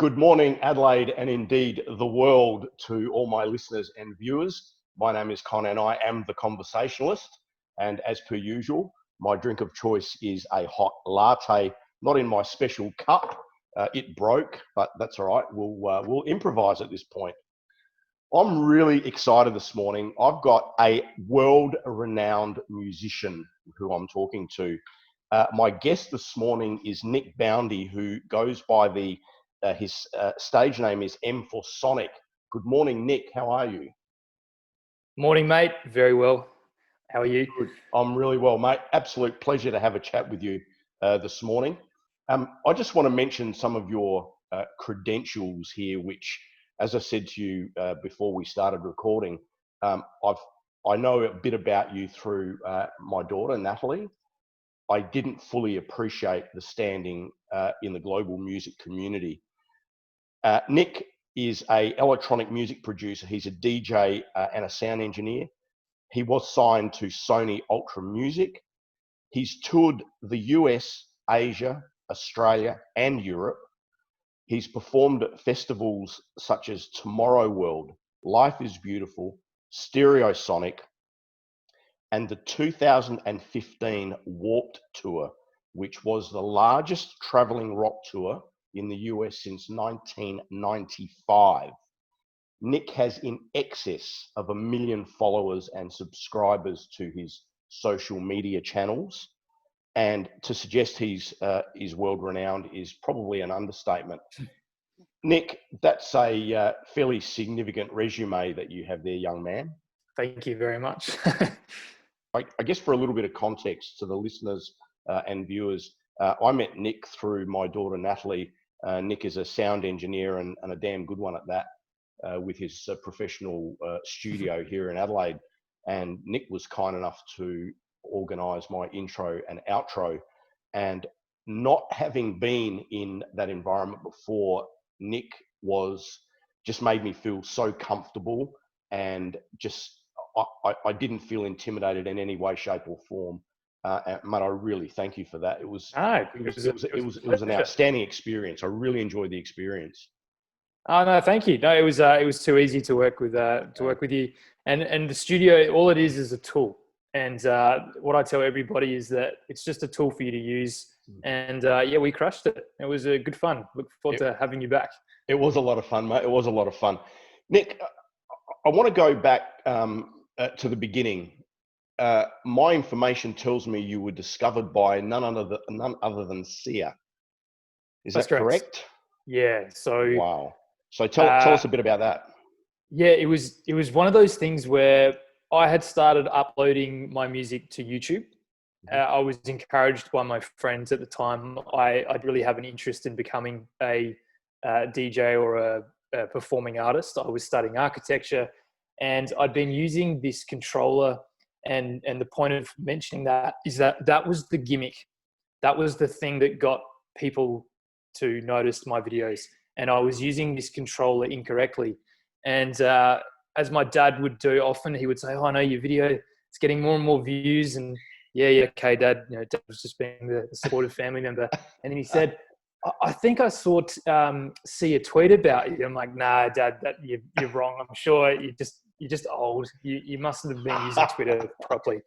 Good morning, Adelaide, and indeed the world, to all my listeners and viewers. My name is Con and I am the Conversationalist. And as per usual, my drink of choice is a hot latte, not in my special cup. It broke, but that's all right. We'll improvise at this point. I'm really excited this morning. I've got a world-renowned musician who I'm talking to. My guest this morning is Nick Boundy, who goes by his stage name is M4Sonic. Good morning, Nick. How are you? Morning, mate. Very well. How are you? Good. I'm really well, mate. Absolute pleasure to have a chat with you this morning. I just want to mention some of your credentials here, which, as I said to you before we started recording, I know a bit about you through my daughter, Natalie. I didn't fully appreciate the standing in the global music community. Nick is an electronic music producer. He's a DJ and a sound engineer. He was signed to Sony Ultra Music. He's toured the US, Asia, Australia, and Europe. He's performed at festivals such as Tomorrow World, Life is Beautiful, Sterosonic, and the 2015 Warped Tour, which was the largest traveling rock tour in the US since 1995. Nick has in excess of 1 million followers and subscribers to his social media channels. And to suggest he's world-renowned is probably an understatement. Nick, that's a fairly significant resume that you have there, young man. Thank you very much. I guess for a little bit of context to the listeners and viewers, I met Nick through my daughter, Natalie. Nick is a sound engineer and a damn good one at that with his professional studio here in Adelaide. And Nick was kind enough to organise my intro and outro. And not having been in that environment before, Nick just made me feel so comfortable and just I didn't feel intimidated in any way, shape, or form. Mate, I really thank you for that. It was an outstanding experience. I really enjoyed the experience. Oh no, thank you. No, it was too easy to work with you. And the studio, all it is a tool. And what I tell everybody is that it's just a tool for you to use. And yeah, we crushed it. It was good fun. Look forward to having you back. It was a lot of fun, mate. It was a lot of fun. Nick, I want to go back to the beginning. My information tells me you were discovered by none other than Sia. Is that correct? Yeah. So wow. So tell us a bit about that. Yeah, it was one of those things where I had started uploading my music to YouTube. I was encouraged by my friends at the time. I'd really have an interest in becoming a DJ or a performing artist. I was studying architecture, and I'd been using this controller. And the point of mentioning that is that was the gimmick. That was the thing that got people to notice my videos. And I was using this controller incorrectly. And as my dad would do often, he would say, "Oh, I know your video. It's getting more and more views." And yeah, okay, Dad. Dad was just being the supportive family member. And then he said, "I think I saw see a tweet about you." I'm like, "Nah, Dad, you're wrong. I'm sure you're just old. You mustn't have been using Twitter properly."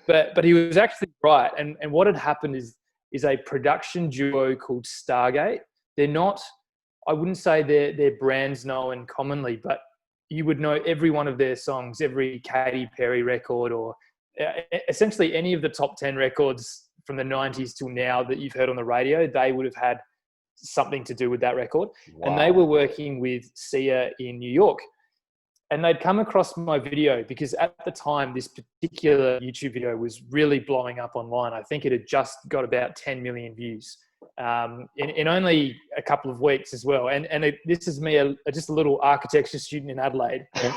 But he was actually right. And what had happened is a production duo called Stargate. They're not, I wouldn't say they're brands known commonly, but you would know every one of their songs, every Katy Perry record, or essentially any of the top 10 records from the 90s till now that you've heard on the radio, they would have had something to do with that record. Wow. And they were working with Sia in New York. And they'd come across my video because at the time, this particular YouTube video was really blowing up online. I think it had just got about 10 million views in only a couple of weeks as well. And this is me, just a little architecture student in Adelaide. And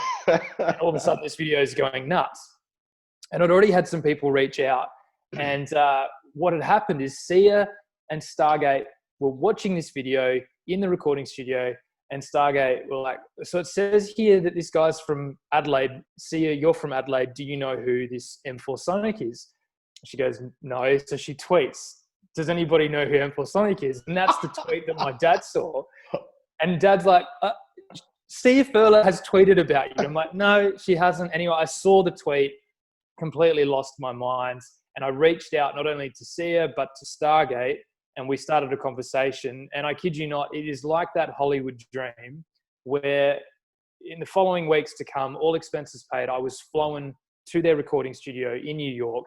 all of a sudden, this video is going nuts. And I'd already had some people reach out. And what had happened is Sia and Stargate were watching this video in the recording studio. And Stargate were like, "So it says here that this guy's from Adelaide. Sia, you're from Adelaide. Do you know who this M4Sonic is?" She goes, "No." So she tweets, "Does anybody know who M4Sonic is?" And that's the tweet that my dad saw. And Dad's like, Sia Furler has tweeted about you. I'm like, no, she hasn't. Anyway, I saw the tweet, completely lost my mind. And I reached out not only to Sia, but to Stargate. And we started a conversation. And I kid you not, it is like that Hollywood dream where in the following weeks to come, all expenses paid, I was flown to their recording studio in New York.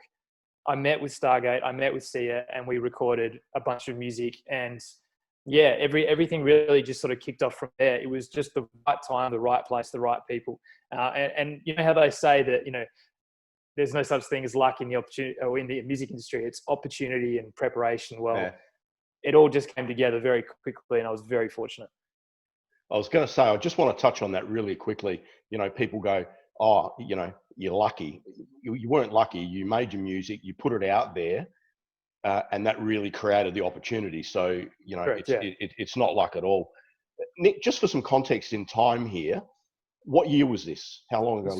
I met with Stargate, I met with Sia, and we recorded a bunch of music. And yeah, everything really just sort of kicked off from there. It was just the right time, the right place, the right people. And you know how they say that, you know, there's no such thing as luck in the opportunity or in the music industry. It's opportunity and preparation. Well, it all just came together very quickly, and I was very fortunate. I was going to say, I just want to touch on that really quickly. You know, people go, oh, you know, you're lucky. You weren't lucky. You made your music, you put it out there, and that really created the opportunity. So, you know, Correct, it's not luck at all. Nick, just for some context in time here, what year was this? How long ago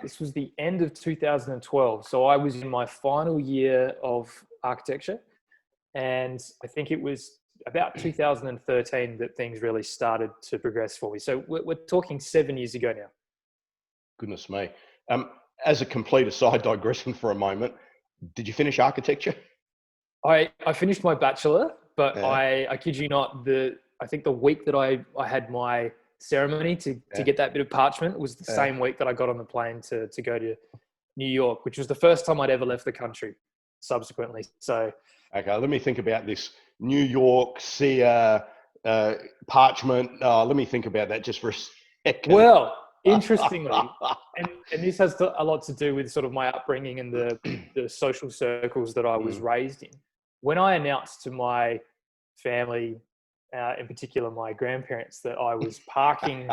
This was the end of 2012. So I was in my final year of architecture, and I think it was about 2013 that things really started to progress for me. So we're talking 7 years ago now. Goodness me. As a complete aside, digressing for a moment, did you finish architecture? I finished my bachelor, but I kid you not, I think the week that I had my ceremony to get that bit of parchment was the same week that I got on the plane to go to New York, which was the first time I'd ever left the country subsequently. So, okay, let me think about this. New York, Sia, parchment. Let me think about that just for a second. Well, interestingly, and this has a lot to do with sort of my upbringing and the social circles that I was raised in. When I announced to my family, in particular my grandparents, that I was parking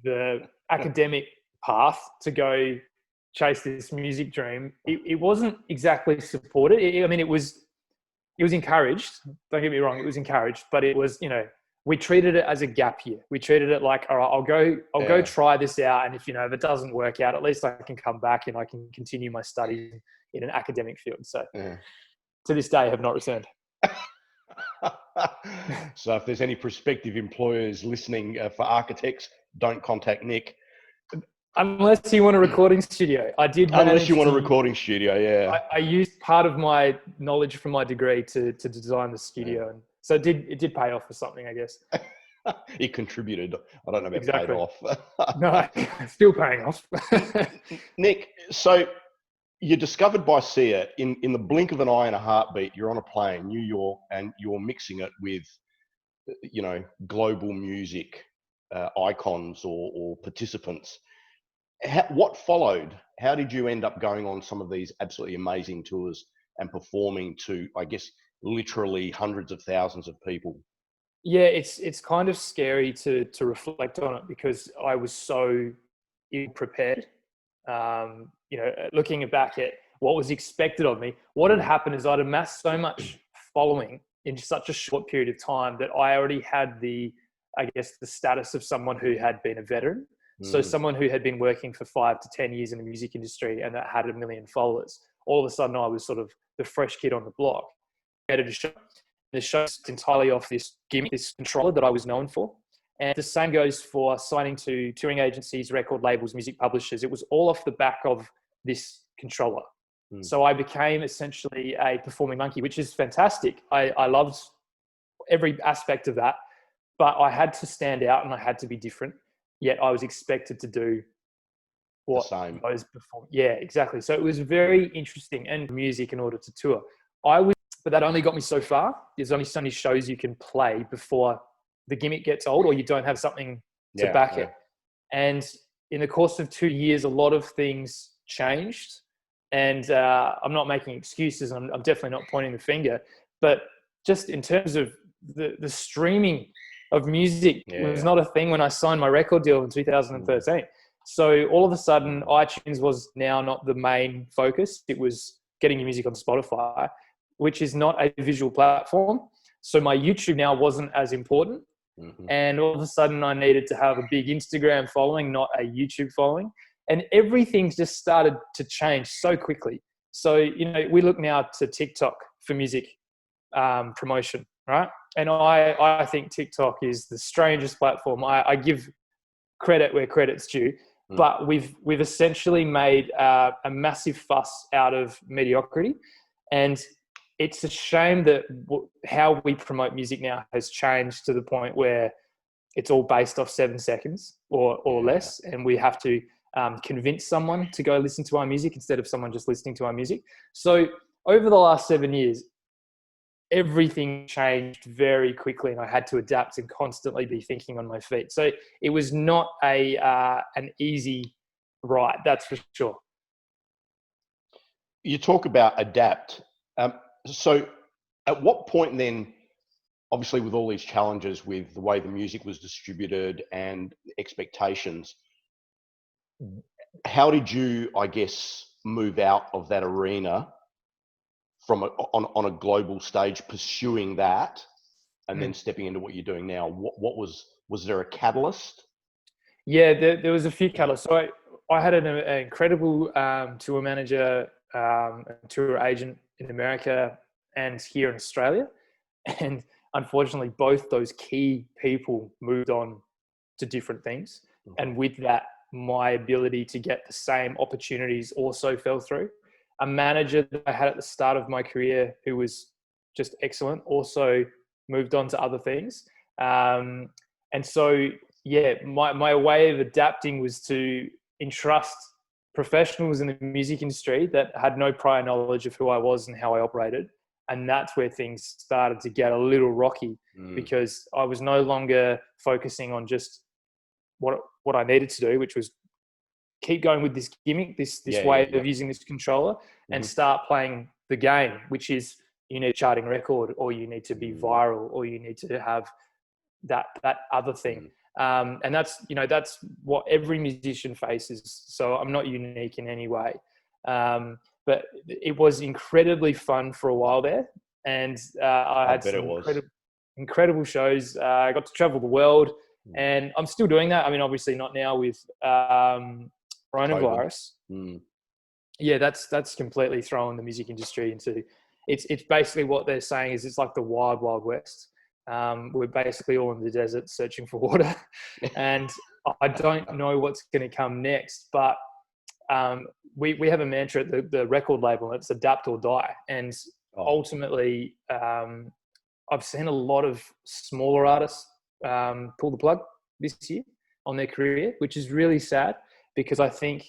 the academic path to go chase this music dream, it wasn't exactly supported. I mean, it was encouraged. Don't get me wrong, it was encouraged, but it was, you know, we treated it as a gap year. We treated it like, all right, I'll go try this out. And if it doesn't work out, at least I can come back and I can continue my studies in an academic field. So to this day, I have not returned. So if there's any prospective employers listening for architects, don't contact Nick. Unless you want a recording studio. Unless you want a recording studio, yeah. I used part of my knowledge from my degree to design the studio. And so it did pay off for something, I guess. It contributed. I don't know about paid off. No, still paying off. Nick, so you're discovered by Sia in the blink of an eye and a heartbeat. You're on a plane, New York, and you're mixing it with, you know, global music icons or participants. What followed? How did you end up going on some of these absolutely amazing tours and performing to, I guess, literally hundreds of thousands of people? Yeah, it's kind of scary to reflect on it because I was so ill-prepared. Looking back at what was expected of me, what had happened is I'd amassed so much following in such a short period of time that I already had the status of someone who had been a veteran. So someone who had been working for 5 to 10 years in the music industry and that had 1 million followers. All of a sudden, I was sort of the fresh kid on the block. I created a show. The show's entirely off this gimmick, this controller that I was known for. And the same goes for signing to touring agencies, record labels, music publishers. It was all off the back of this controller. So I became essentially a performing monkey, which is fantastic. I loved every aspect of that, but I had to stand out and I had to be different. Yet I was expected to do what I was performing. Yeah, exactly. So it was very interesting, and music in order to tour. But that only got me so far. There's only so many shows you can play before the gimmick gets old or you don't have something to back it. And in the course of 2 years, a lot of things changed. And I'm not making excuses. I'm definitely not pointing the finger. But just in terms of the streaming of music was not a thing when I signed my record deal in 2013. So all of a sudden, iTunes was now not the main focus. It was getting your music on Spotify, which is not a visual platform. So my YouTube now wasn't as important. And all of a sudden I needed to have a big Instagram following, not a YouTube following. And everything just started to change so quickly. So, we look now to TikTok for music promotion, right? And I think TikTok is the strangest platform. I give credit where credit's due, but we've essentially made a massive fuss out of mediocrity, and it's a shame that how we promote music now has changed to the point where it's all based off 7 seconds or less, and we have to convince someone to go listen to our music instead of someone just listening to our music. So over the last 7 years, everything changed very quickly, and I had to adapt and constantly be thinking on my feet. So it was not an easy ride, that's for sure. You talk about adapt. So at what point then, obviously with all these challenges with the way the music was distributed and expectations, how did you, I guess, move out of that arena from on a global stage, pursuing that, and then stepping into what you're doing now? What was there a catalyst? Yeah, there was a few catalysts. So I had an incredible tour manager, tour agent in America and here in Australia. And unfortunately, both those key people moved on to different things. And with that, my ability to get the same opportunities also fell through. A manager that I had at the start of my career who was just excellent also moved on to other things. And so, yeah, my way of adapting was to entrust professionals in the music industry that had no prior knowledge of who I was and how I operated. And that's where things started to get a little rocky, because I was no longer focusing on just what I needed to do, which was keep going with this gimmick, this way of using this controller, and start playing the game, which is you need a charting record, or you need to be viral, or you need to have that other thing. And that's what every musician faces. So I'm not unique in any way. But it was incredibly fun for a while there. And I had some incredible shows. I got to travel the world, and I'm still doing that. I mean, obviously not now with coronavirus. Yeah, that's completely thrown the music industry into, it's basically what they're saying is it's like the wild, wild west. We're basically all in the desert searching for water. And I don't know what's going to come next, but we have a mantra at the record label, it's adapt or die. And ultimately, I've seen a lot of smaller artists pull the plug this year on their career, which is really sad, because I think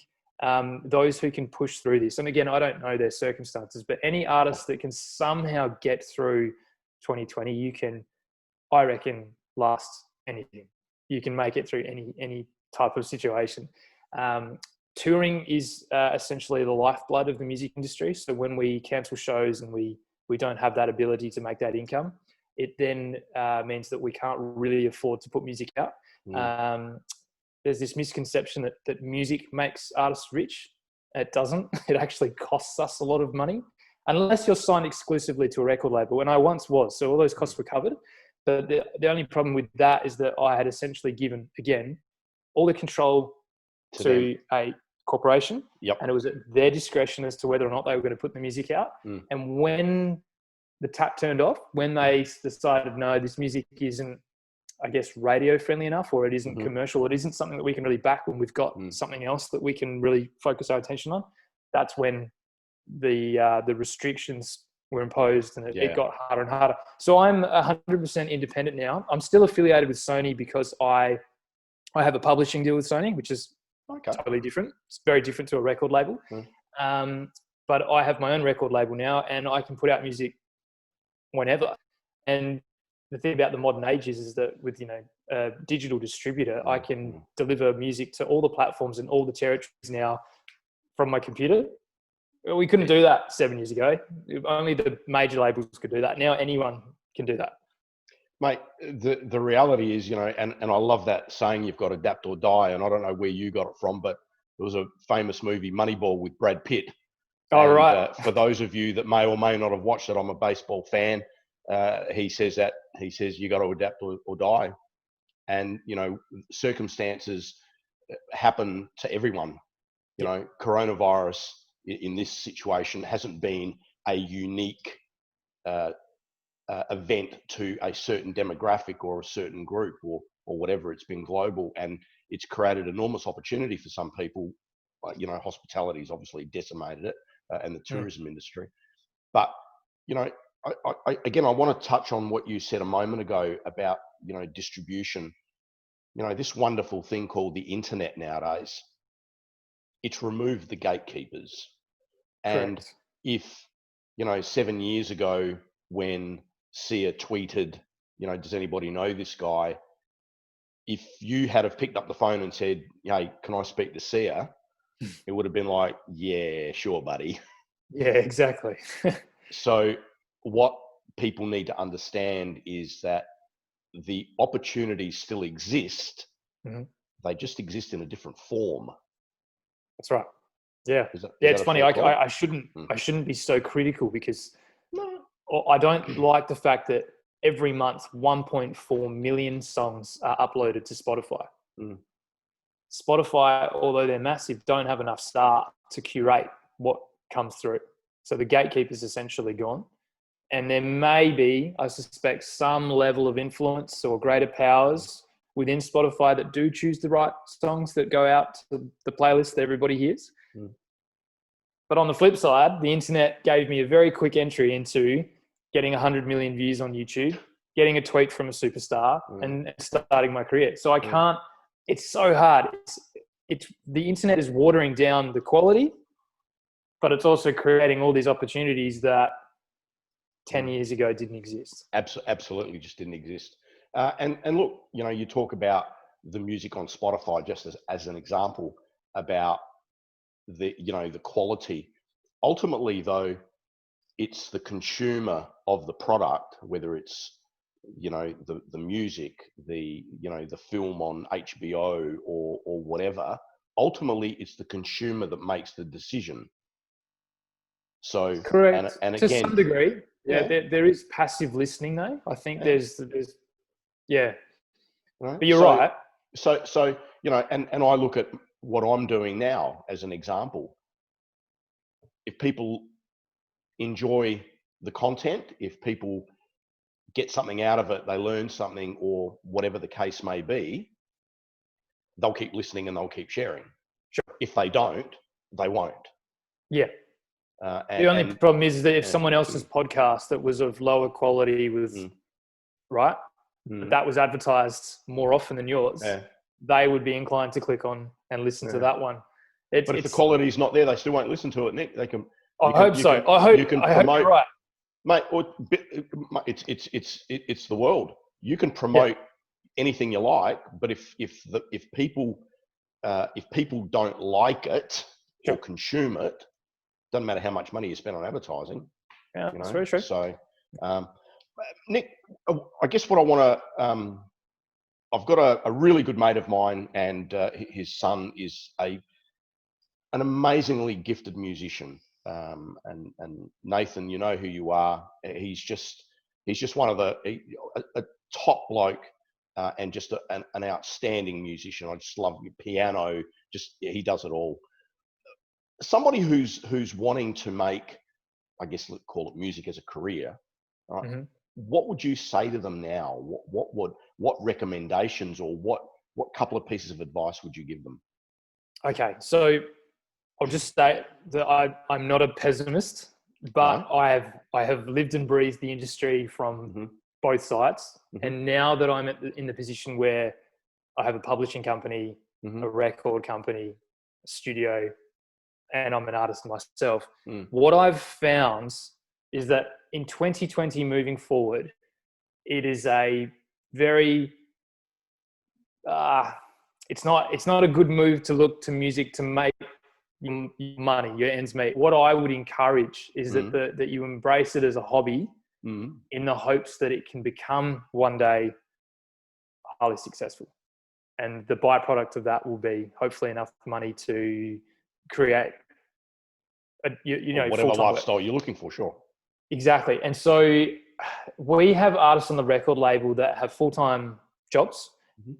those who can push through this, and again, I don't know their circumstances, but any artist that can somehow get through 2020, you can, I reckon, last anything. You can make it through any type of situation. Touring is essentially the lifeblood of the music industry. So when we cancel shows and we don't have that ability to make that income, it then means that we can't really afford to put music out. There's this misconception that music makes artists rich. It doesn't. It actually costs us a lot of money, unless you're signed exclusively to a record label. And I once was, so all those costs were covered. But the only problem with that is that I had essentially given, again, all the control to a corporation, and it was at their discretion as to whether or not they were going to put the music out. And when the tap turned off, when they decided, no, this music isn't, I guess, radio friendly enough, or it isn't commercial, it isn't something that we can really back when we've got something else that we can really focus our attention on, that's when the restrictions were imposed, and it got harder and harder. So I'm 100% independent now. I'm still affiliated with Sony because I have a publishing deal with Sony, which is totally different. It's very different to a record label. But I have my own record label now, and I can put out music whenever. And the thing about the modern age is that with a digital distributor, I can deliver music to all the platforms and all the territories now from my computer. We couldn't do that 7 years ago. Only the major labels could do that. Now anyone can do that. Mate, the reality is, and I love that saying, you've got to adapt or die. And I don't know where you got it from, but it was a famous movie, Moneyball, with Brad Pitt. Right. For those of you that may or may not have watched it, I'm a baseball fan. He says you got to adapt or die. And, circumstances happen to everyone. Coronavirus in this situation hasn't been a unique event to a certain demographic or a certain group or whatever. It's been global, and it's created enormous opportunity for some people. Hospitality has obviously decimated it, and the tourism industry. But again, I want to touch on what you said a moment ago about distribution. This wonderful thing called the internet nowadays. It's removed the gatekeepers. And Correct. if 7 years ago when Sia tweeted, does anybody know this guy? If you had have picked up the phone and said, hey, can I speak to Sia? It would have been like, yeah, sure, buddy. Yeah, exactly. So what people need to understand is that the opportunities still exist. Mm-hmm. They just exist in a different form. That's right. Yeah. Is It's that funny. I shouldn't be so critical because I don't like the fact that every month 1.4 million songs are uploaded to Spotify. Mm. Spotify, although they're massive, don't have enough staff to curate what comes through. So the gatekeeper's essentially gone. And there may be, I suspect, some level of influence or greater powers within Spotify that do choose the right songs that go out to the playlist that everybody hears. Mm. But on the flip side, the internet gave me a very quick entry into getting 100 million views on YouTube, getting a tweet from a superstar, and starting my career. So I can't. It's so hard. It's the internet is watering down the quality, but it's also creating all these opportunities that 10 years ago didn't exist. Absolutely just didn't exist. And look, you talk about the music on Spotify just as an example about the quality. Ultimately, though, it's the consumer of the product, whether it's the music, the film on HBO or whatever. Ultimately, it's the consumer that makes the decision. So correct. And to again, some degree, there is passive listening though. I think there's right? But you're right. So and I look at what I'm doing now as an example. If people enjoy the content, if people get something out of it, they learn something or whatever the case may be, they'll keep listening and they'll keep sharing. Sure. If they don't, they won't. Yeah. The only problem is that if someone else's podcast that was of lower quality but that was advertised more often than yours, they would be inclined to click on and listen to that one. But if the quality is not there, they still won't listen to it, Nick. They can. I hope so. I hope you're right, mate. It's the world. You can promote anything you like, but if people don't like it or consume it, doesn't matter how much money you spend on advertising. Yeah, that's very true. So, Nick, I guess what I want to, I've got a really good mate of mine, and his son is an amazingly gifted musician. And Nathan, you know who you are. He's just one of a top bloke, and just an outstanding musician. I just love your piano. He does it all. Somebody who's wanting to make, I guess, let's call it music as a career, right? Mm-hmm. What would you say to them now? What recommendations or what couple of pieces of advice would you give them? Okay, so I'll just state that I'm not a pessimist, but I have lived and breathed the industry from both sides, and now that I'm in the position where I have a publishing company, a record company, a studio, and I'm an artist myself, what I've found is that in 2020 moving forward, it is a very it's not a good move to look to music to make money, your ends meet. What I would encourage is that you embrace it as a hobby in the hopes that it can become one day highly successful, and the byproduct of that will be hopefully enough money to create whatever lifestyle you're looking for. Sure. Exactly. And so we have artists on the record label that have full-time jobs,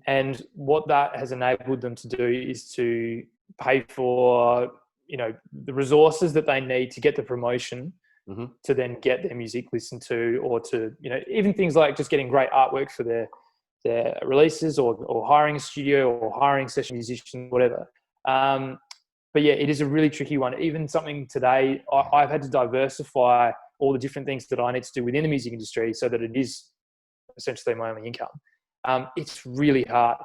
and what that has enabled them to do is to pay for the resources that they need to get the promotion to then get their music listened to, or to, you know, even things like just getting great artwork for their releases, or hiring a studio, or hiring session musicians, whatever. But yeah, it is a really tricky one. Even something today, I've had to diversify all the different things that I need to do within the music industry so that it is essentially my only income. It's really hard,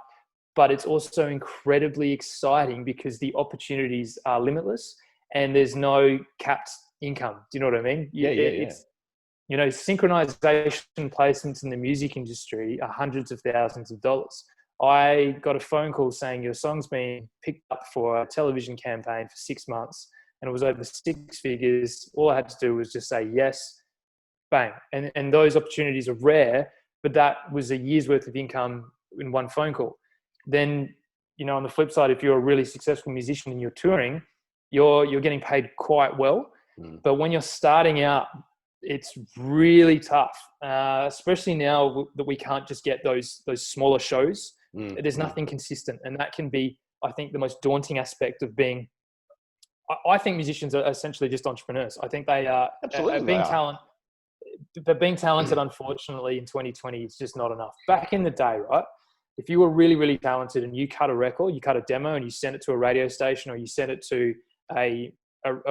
but it's also incredibly exciting because the opportunities are limitless and there's no capped income. Do you know what I mean? It's, you know, synchronization placements in the music industry are hundreds of thousands of dollars. I got a phone call saying your song's been picked up for a television campaign for 6 months, and it was over 6 figures. All I had to do was just say yes, bang. And those opportunities are rare, but that was a year's worth of income in one phone call. Then, you know, on the flip side, if you're a really successful musician and you're touring, you're getting paid quite well. But when you're starting out, it's really tough, especially now that we can't just get those smaller shows. There's nothing consistent, and that can be, I think, the most daunting aspect of being. I think musicians are essentially just entrepreneurs. I think they are being talented. But being talented, unfortunately, in 2020, it's just not enough. Back in the day, right? If you were really, really talented and you cut a record, you cut a demo, and you sent it to a radio station, or you sent it to a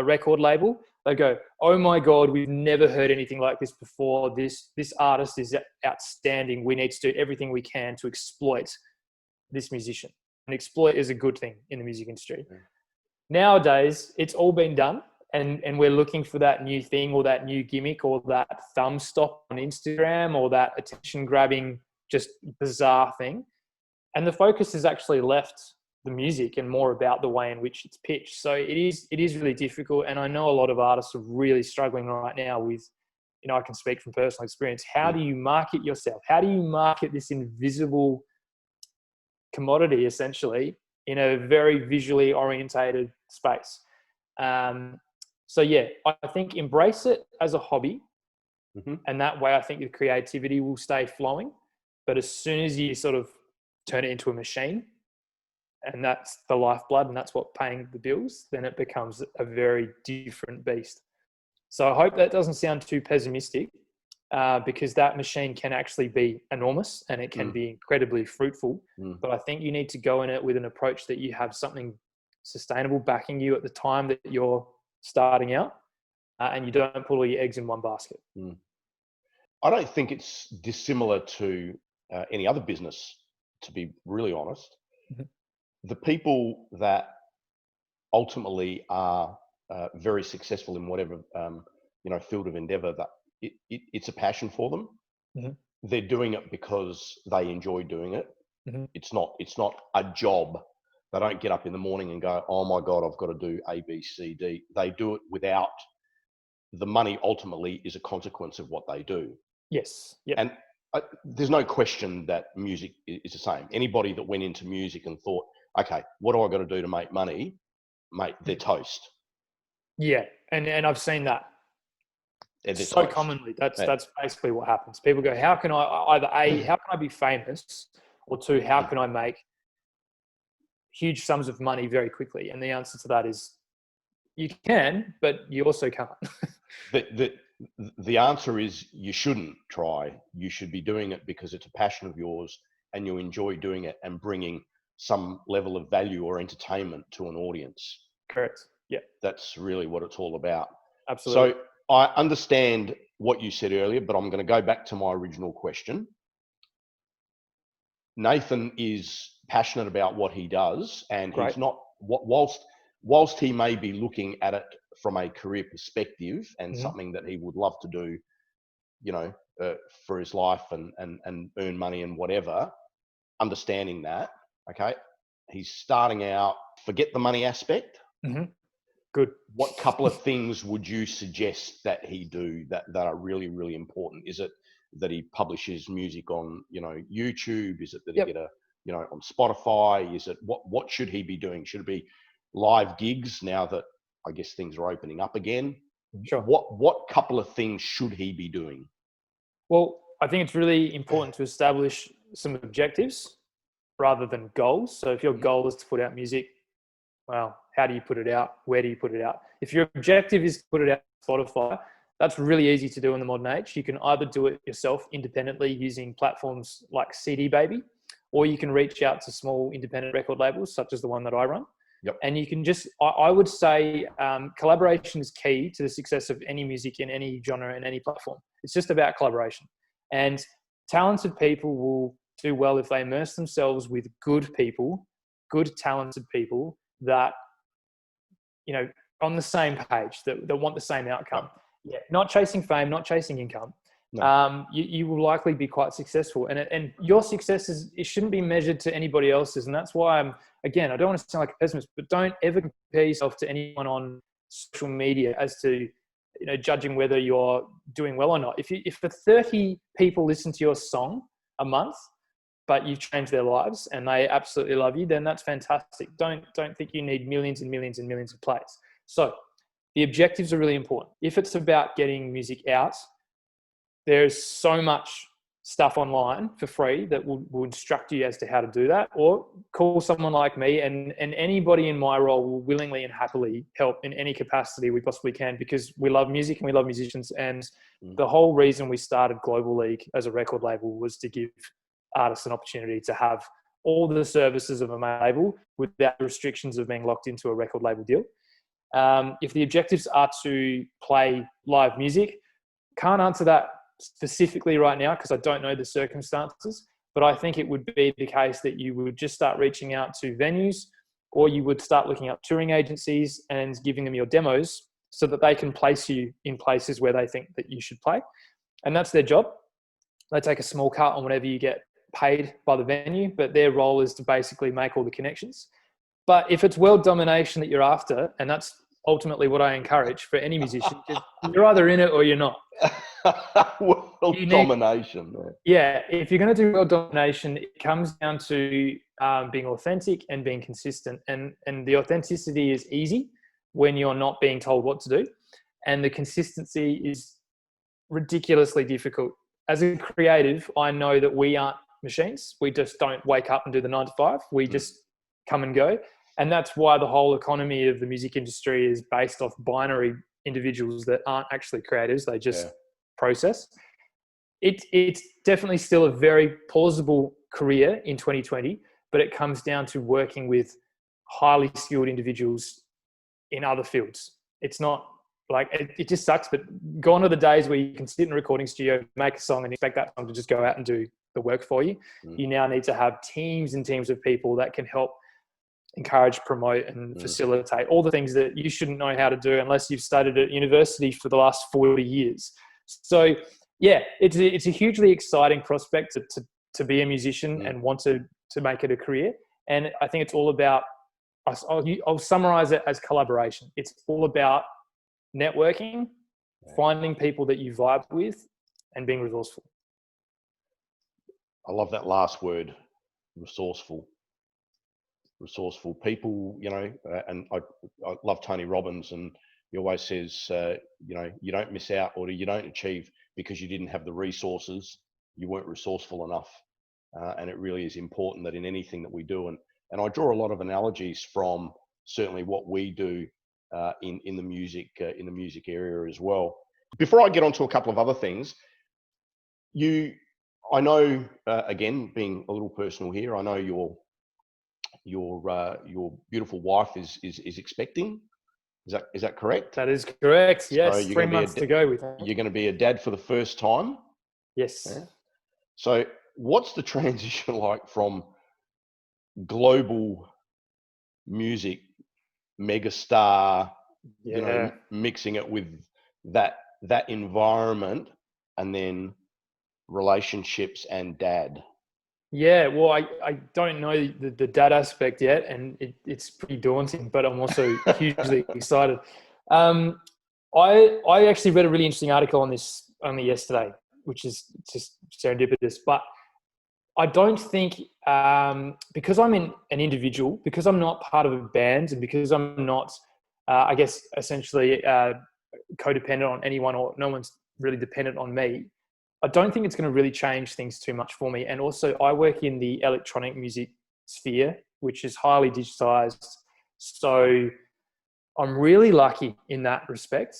record label, they go, "Oh my God, we've never heard anything like this before. This artist is outstanding. We need to do everything we can to exploit this musician." And exploit is a good thing in the music industry. Nowadays, it's all been done, and we're looking for that new thing, or that new gimmick, or that thumb stop on Instagram, or that attention-grabbing, just bizarre thing. And the focus has actually left the music and more about the way in which it's pitched. So it is really difficult. And I know a lot of artists are really struggling right now with, you know, I can speak from personal experience. How do you market yourself? How do you market this invisible commodity, essentially, in a very visually orientated space? So yeah, I think embrace it as a hobby. And that way I think the creativity will stay flowing. But as soon as you sort of turn it into a machine, and that's the lifeblood, and that's what paying the bills, then it becomes a very different beast. So I hope that doesn't sound too pessimistic, because that machine can actually be enormous, and it can be incredibly fruitful. But I think you need to go in it with an approach that you have something sustainable backing you at the time that you're starting out, and you don't put all your eggs in one basket. I don't think it's dissimilar to any other business, to be really honest. The people that ultimately are very successful in whatever field of endeavor, that it's a passion for them. They're doing it because they enjoy doing it. It's not a job. They don't get up in the morning and go, "Oh my God, I've got to do A, B, C, D." They do it without the money. Ultimately, is a consequence of what they do. Yes. Yeah. And there's no question that music is the same. Anybody that went into music and thought, "Okay, what do I got to do to make money?" Mate, they're toast. Yeah, and I've seen that so toast. Commonly. That's basically what happens. People go, "How can I either A, how can I be famous, or two, how can I make huge sums of money very quickly?" And the answer to that is, you can, but you also can't. The answer is you shouldn't try. You should be doing it because it's a passion of yours and you enjoy doing it and bringing some level of value or entertainment to an audience. Correct. Yeah. That's really what it's all about. Absolutely. So I understand what you said earlier, but I'm going to go back to my original question. Nathan is passionate about what he does, and he's not, whilst he may be looking at it from a career perspective and something that he would love to do, for his life and earn money and whatever, understanding that, okay, he's starting out, forget the money aspect. Good. What couple of things would you suggest that he do that are really, really important? Is it that he publishes music on, YouTube? Is it that he get on Spotify? Is it what should he be doing? Should it be live gigs now that I guess things are opening up again? Sure. What couple of things should he be doing? Well, I think it's really important to establish some objectives rather than goals. So if your goal is to put out music, well, how do you put it out? Where do you put it out? If your objective is to put it out on Spotify, That's really easy to do in the modern age. You can either do it yourself independently using platforms like CD Baby, or you can reach out to small independent record labels, such as the one that I run. Yep. And you can just, I would say collaboration is key to the success of any music in any genre and any platform. It's just about collaboration. And talented people will do well if they immerse themselves with good people, good talented people that, you know, on the same page, that want the same outcome. Yeah, not chasing fame, not chasing income. No. You will likely be quite successful, and your success it shouldn't be measured to anybody else's, and that's why I don't want to sound like a pessimist, but don't ever compare yourself to anyone on social media as to, you know, judging whether you're doing well or not. If the 30 people listen to your song a month, but you've changed their lives and they absolutely love you, then that's fantastic. Don't think you need millions and millions and millions of plays. So the objectives are really important. If it's about getting music out, there's so much stuff online for free that will instruct you as to how to do that, or call someone like me, and anybody in my role will willingly and happily help in any capacity we possibly can, because we love music and we love musicians. And the whole reason we started Global League as a record label was to give artists an opportunity to have all the services of a label without the restrictions of being locked into a record label deal. If the objectives are to play live music, can't answer that specifically right now because I don't know the circumstances, but I think it would be the case that you would just start reaching out to venues, or you would start looking up touring agencies and giving them your demos so that they can place you in places where they think that you should play. And that's their job. They take a small cut on whatever you get paid by the venue, but their role is to basically make all the connections. But if it's world domination that you're after, and that's ultimately what I encourage for any musician, you're either in it or you're not. World domination. Yeah, if you're going to do world domination, it comes down to being authentic and being consistent. And the authenticity is easy when you're not being told what to do. And the consistency is ridiculously difficult. As a creative, I know that we aren't machines. We just don't wake up and do the 9 to 5. We just come and go. And that's why the whole economy of the music industry is based off binary individuals that aren't actually creators. They just process. It's definitely still a very plausible career in 2020, but it comes down to working with highly skilled individuals in other fields. It's not like, it just sucks, but gone are the days where you can sit in a recording studio, make a song and expect that song to just go out and do the work for you. You now need to have teams and teams of people that can help encourage, promote and facilitate all the things that you shouldn't know how to do unless you've studied at university for the last 40 years. So yeah, it's a hugely exciting prospect to be a musician and want to make it a career. And I think it's all about, I'll summarize it as collaboration. It's all about networking, finding people that you vibe with and being resourceful. I love that last word, resourceful people, you know, and I love Tony Robbins, and he always says, you know, you don't miss out or you don't achieve because you didn't have the resources, you weren't resourceful enough. And it really is important that in anything that we do, and I draw a lot of analogies from certainly what we do in the music area as well. Before I get on to a couple of other things, I know, again, being a little personal here, I know your beautiful wife is expecting. Is that correct? That is correct. Yes, so 3 months to go with her. You're going to be a dad for the first time. Yes. Yeah. So what's the transition like from global music megastar, you know, mixing it with that environment, and then relationships and dad? Yeah, well, I don't know the dad aspect yet, and it's pretty daunting, but I'm also hugely excited. I actually read a really interesting article on this only yesterday, which is just serendipitous. But I don't think, because I'm an individual, because I'm not part of a band, and because I'm not, I guess, essentially codependent on anyone, or no one's really dependent on me, I don't think it's going to really change things too much for me. And also, I work in the electronic music sphere, which is highly digitized. So I'm really lucky in that respect.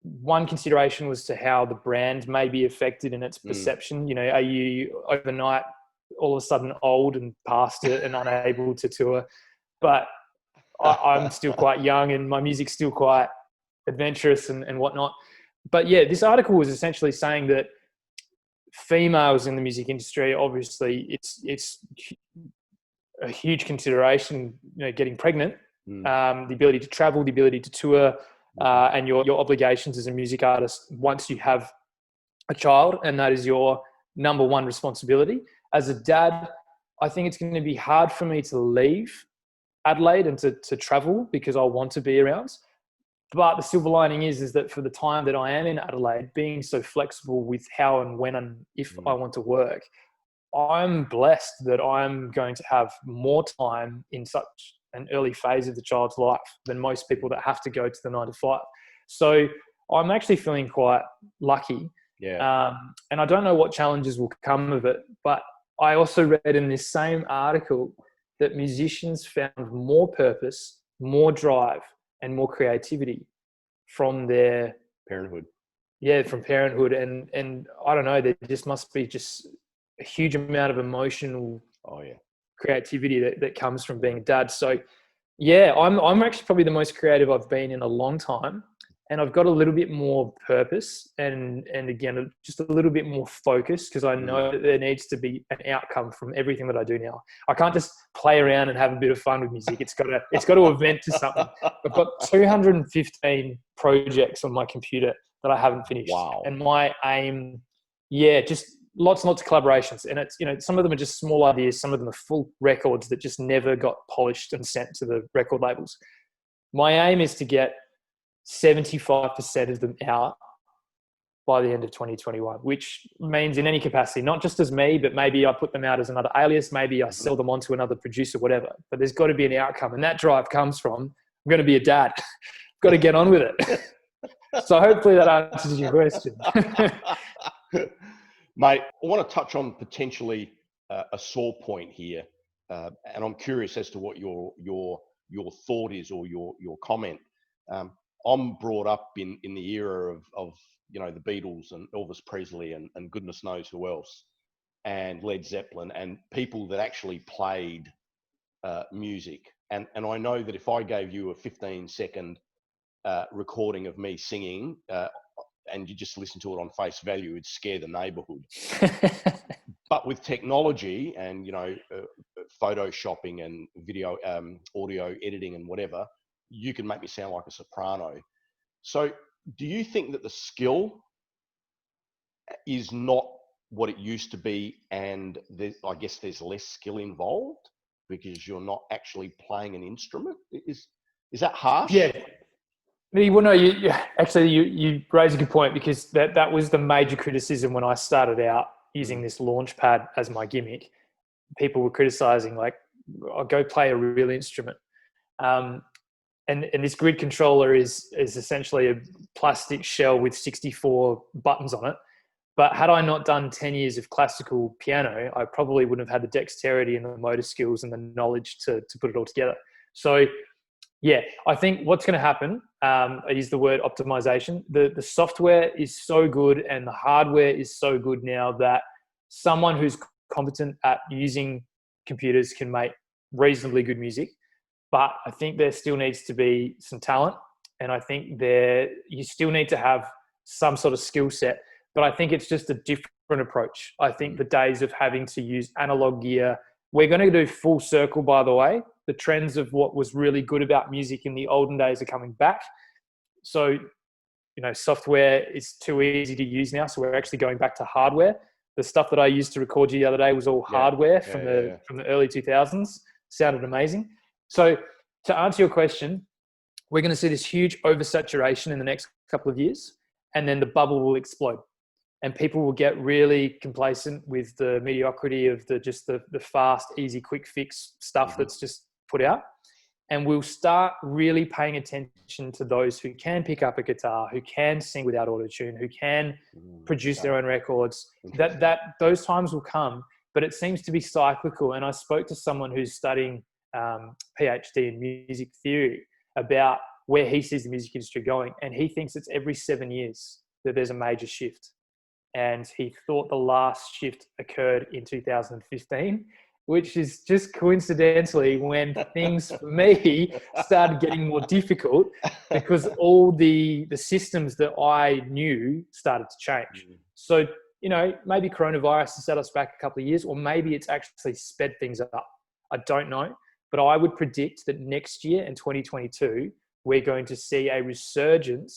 one consideration was to how the brand may be affected in its perception. You know, are you overnight all of a sudden old and past it and unable to tour? But I'm still quite young and my music's still quite adventurous and whatnot. But yeah, this article was essentially saying that females in the music industry, obviously it's a huge consideration, you know, getting pregnant, the ability to travel, the ability to tour, and your obligations as a music artist once you have a child, and that is your number one responsibility. As a dad, I think it's going to be hard for me to leave Adelaide and to travel because I want to be around. But the silver lining is that for the time that I am in Adelaide, being so flexible with how and when and if I want to work, I'm blessed that I'm going to have more time in such an early phase of the child's life than most people that have to go to the 9 to 5. So I'm actually feeling quite lucky. Yeah. And I don't know what challenges will come of it, but I also read in this same article that musicians found more purpose, more drive, and more creativity from their parenthood. Yeah, from parenthood. And I don't know, there just must be just a huge amount of emotional creativity that comes from being a dad. So yeah, I'm actually probably the most creative I've been in a long time. And I've got a little bit more purpose and again, just a little bit more focus because I know that there needs to be an outcome from everything that I do now. I can't just play around and have a bit of fun with music. It's got to event to something. I've got 215 projects on my computer that I haven't finished. Wow. And my aim, just lots and lots of collaborations. And it's, you know, some of them are just small ideas. Some of them are full records that just never got polished and sent to the record labels. My aim is to get 75% of them out by the end of 2021, which means in any capacity, not just as me, but maybe I put them out as another alias, maybe I sell them on to another producer, whatever. But there's got to be an outcome. And that drive comes from, I'm going to be a dad. I've got to get on with it. So hopefully that answers your question. Mate, I want to touch on potentially a sore point here. And I'm curious as to what your thought is or your comment. I'm brought up in the era of you know, the Beatles and Elvis Presley and goodness knows who else, and Led Zeppelin, and people that actually played music. And I know that if I gave you a 15-second recording of me singing and you just listen to it on face value, it'd scare the neighborhood. But with technology and, you know, photoshopping and video, audio editing and whatever, you can make me sound like a soprano. So do you think that the skill is not what it used to be, and I guess there's less skill involved because you're not actually playing an instrument? Is that harsh? Yeah. Well, no, you raise a good point, because that was the major criticism when I started out using this launch pad as my gimmick. People were criticizing, like, I'll go play a real instrument. And this grid controller is essentially a plastic shell with 64 buttons on it. But had I not done 10 years of classical piano, I probably wouldn't have had the dexterity and the motor skills and the knowledge to put it all together. So yeah, I think what's going to happen, I use the word optimization. The software is so good and the hardware is so good now that someone who's competent at using computers can make reasonably good music. But I think there still needs to be some talent, and I think you still need to have some sort of skill set. But I think it's just a different approach. I think the days of having to use analog gear, we're going to do full circle, by the way. The trends of what was really good about music in the olden days are coming back. So, you know, software is too easy to use now. So we're actually going back to hardware. The stuff that I used to record you the other day was all hardware from the early 2000s. Sounded amazing. So to answer your question, we're going to see this huge oversaturation in the next couple of years, and then the bubble will explode. And people will get really complacent with the mediocrity of the fast, easy, quick fix stuff that's just put out. And we'll start really paying attention to those who can pick up a guitar, who can sing without auto-tune, who can produce their own records. That those times will come, but it seems to be cyclical. And I spoke to someone who's studying PhD in music theory about where he sees the music industry going. And he thinks it's every 7 years that there's a major shift. And he thought the last shift occurred in 2015, which is just coincidentally when things for me started getting more difficult, because all the systems that I knew started to change. So, you know, maybe coronavirus has set us back a couple of years, or maybe it's actually sped things up. I don't know. But I would predict that next year in 2022, we're going to see a resurgence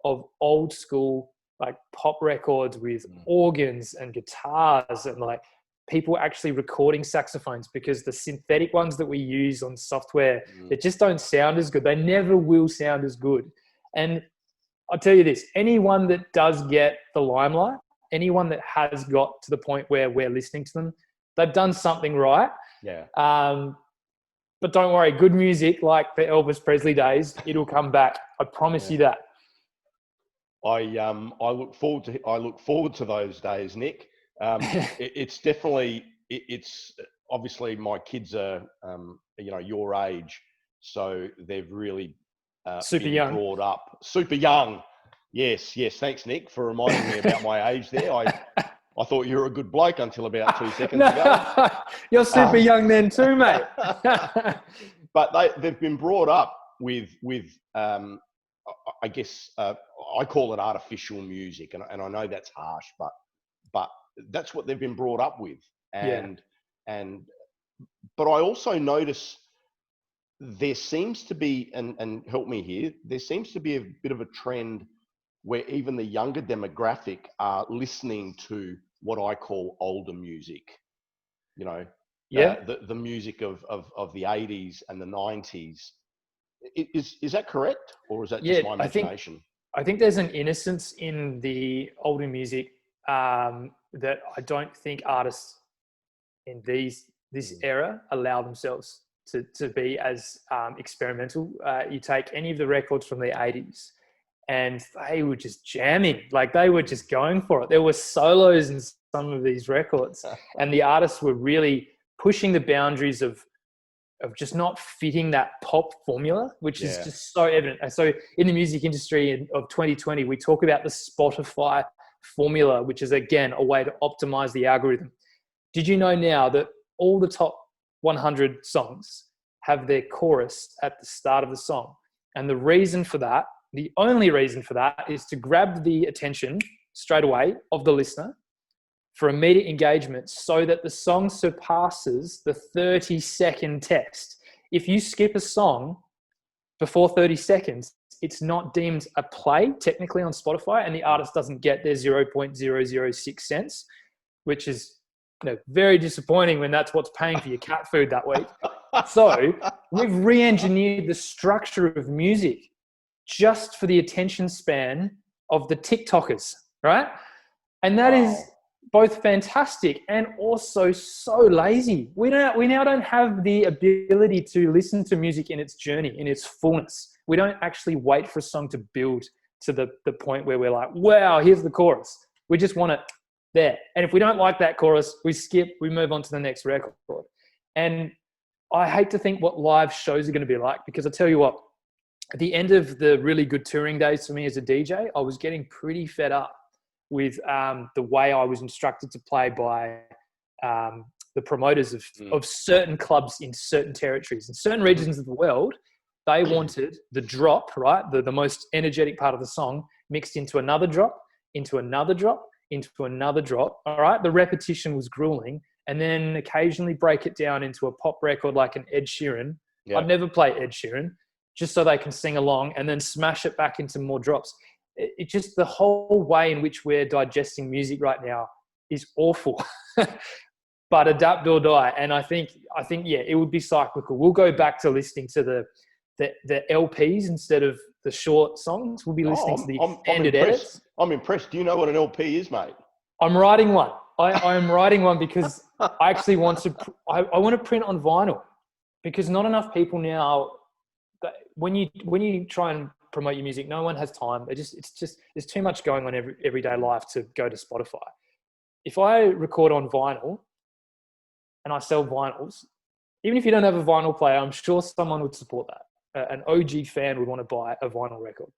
of old school, like pop records with organs and guitars, and like people actually recording saxophones, because the synthetic ones that we use on software, they just don't sound as good. They never will sound as good. And I'll tell you this, anyone that does get the limelight, anyone that has got to the point where we're listening to them, they've done something right. Yeah. But don't worry, good music, like the Elvis Presley days, it'll come back. I promise you that. I look forward to those days, Nick. It's definitely, it's obviously my kids are, you know, your age, so they've really super young, brought up super young. Yes. Thanks, Nick, for reminding me about my age there. I thought you were a good bloke until about 2 seconds ago. You're super young then too, mate. But they've been brought up with I guess I call it artificial music, and I know that's harsh, but that's what they've been brought up with. But I also notice there seems to be, and help me here, there seems to be a bit of a trend where even the younger demographic are listening to what I call older music, you know, the music of the 80s and the 90s. Is that correct, or is that just my imagination? I think there's an innocence in the older music that I don't think artists in this era allow themselves to be as experimental. You take any of the records from the 80s, and they were just jamming, like they were just going for it. There were solos in some of these records, and the artists were really pushing the boundaries of just not fitting that pop formula, which is just so evident. And so in the music industry of 2020, we talk about the Spotify formula, which is, again, a way to optimize the algorithm. Did you know now that all the top 100 songs have their chorus at the start of the song? And the reason for that, the only reason for that, is to grab the attention straight away of the listener for immediate engagement, so that the song surpasses the 30-second test. If you skip a song before 30 seconds, it's not deemed a play technically on Spotify, and the artist doesn't get their 0.006 cents, which is, you know, very disappointing when that's what's paying for your cat food that week. So we've re-engineered the structure of music just for the attention span of the TikTokers, right? And that is both fantastic and also so lazy. We now don't have the ability to listen to music in its journey, in its fullness. We don't actually wait for a song to build to the point where we're like, wow, here's the chorus. We just want it there. And if we don't like that chorus, we skip, we move on to the next record. And I hate to think what live shows are going to be like, because I tell you what, at the end of the really good touring days for me as a DJ, I was getting pretty fed up with the way I was instructed to play by the promoters of certain clubs in certain territories. In certain regions of the world, they wanted the drop, right? The most energetic part of the song mixed into another drop, into another drop, into another drop, all right? The repetition was grueling. And then occasionally break it down into a pop record like an Ed Sheeran. Yeah. I'd never play Ed Sheeran, just so they can sing along, and then smash it back into more drops. It just, the whole way in which we're digesting music right now is awful. But adapt or die. And I think, yeah, it would be cyclical. We'll go back to listening to the LPs instead of the short songs. We'll be listening to the extended edits. I'm impressed. Do you know what an LP is, mate? I'm writing one. I am writing one because I actually want to. I want to print on vinyl, because not enough people now. When you try and promote your music, no one has time. It's just there's too much going on everyday life to go to Spotify. If I record on vinyl and I sell vinyls, even if you don't have a vinyl player, I'm sure someone would support that. an OG fan would want to buy a vinyl record.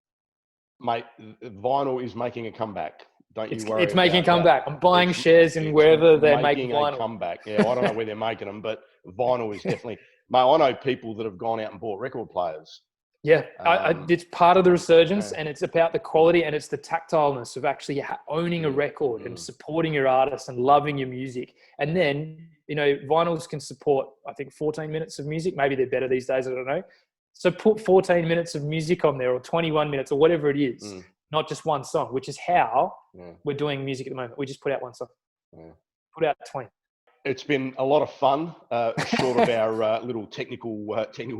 Mate, vinyl is making a comeback. Don't you worry. It's making a comeback. I'm buying shares in wherever they're making vinyl. A comeback. Yeah, I don't know where they're making them, but vinyl is definitely. Mate, I know people that have gone out and bought record players. Yeah, it's part of the resurgence, and it's about the quality, and it's the tactileness of actually owning a record and supporting your artist and loving your music. And then, vinyls can support, I think, 14 minutes of music. Maybe they're better these days, I don't know. So put 14 minutes of music on there, or 21 minutes, or whatever it is, not just one song, which is how we're doing music at the moment. We just put out one song. Put out 20. It's been a lot of fun, short of our little technical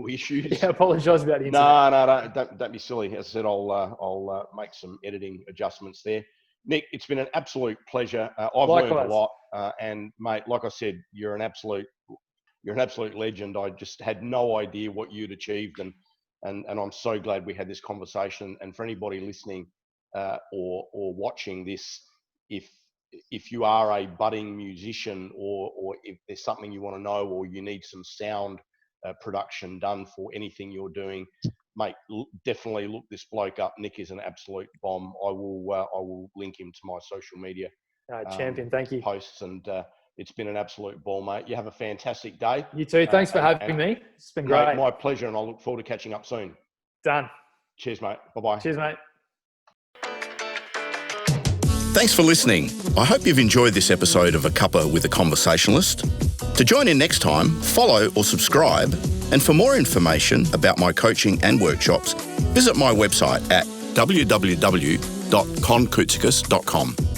issues. Yeah, I apologise about the internet. No, don't be silly. As I said, I'll make some editing adjustments there. Nick, it's been an absolute pleasure. I've learned a lot, and mate, like I said, you're an absolute legend. I just had no idea what you'd achieved, and I'm so glad we had this conversation. And for anybody listening or watching this, if you are a budding musician, or if there's something you want to know, or you need some sound production done for anything you're doing, mate, definitely look this bloke up. Nick is an absolute bomb. I will link him to my social media. Champion, thank you. Posts, and it's been an absolute ball, mate. You have a fantastic day. You too. Thanks for having me. It's been great. Mate, my pleasure, and I look forward to catching up soon. Done. Cheers, mate. Bye-bye. Cheers, mate. Thanks for listening. I hope you've enjoyed this episode of A Cuppa with a Conversationalist. To join in next time, follow or subscribe. And for more information about my coaching and workshops, visit my website at www.concversationalist.com.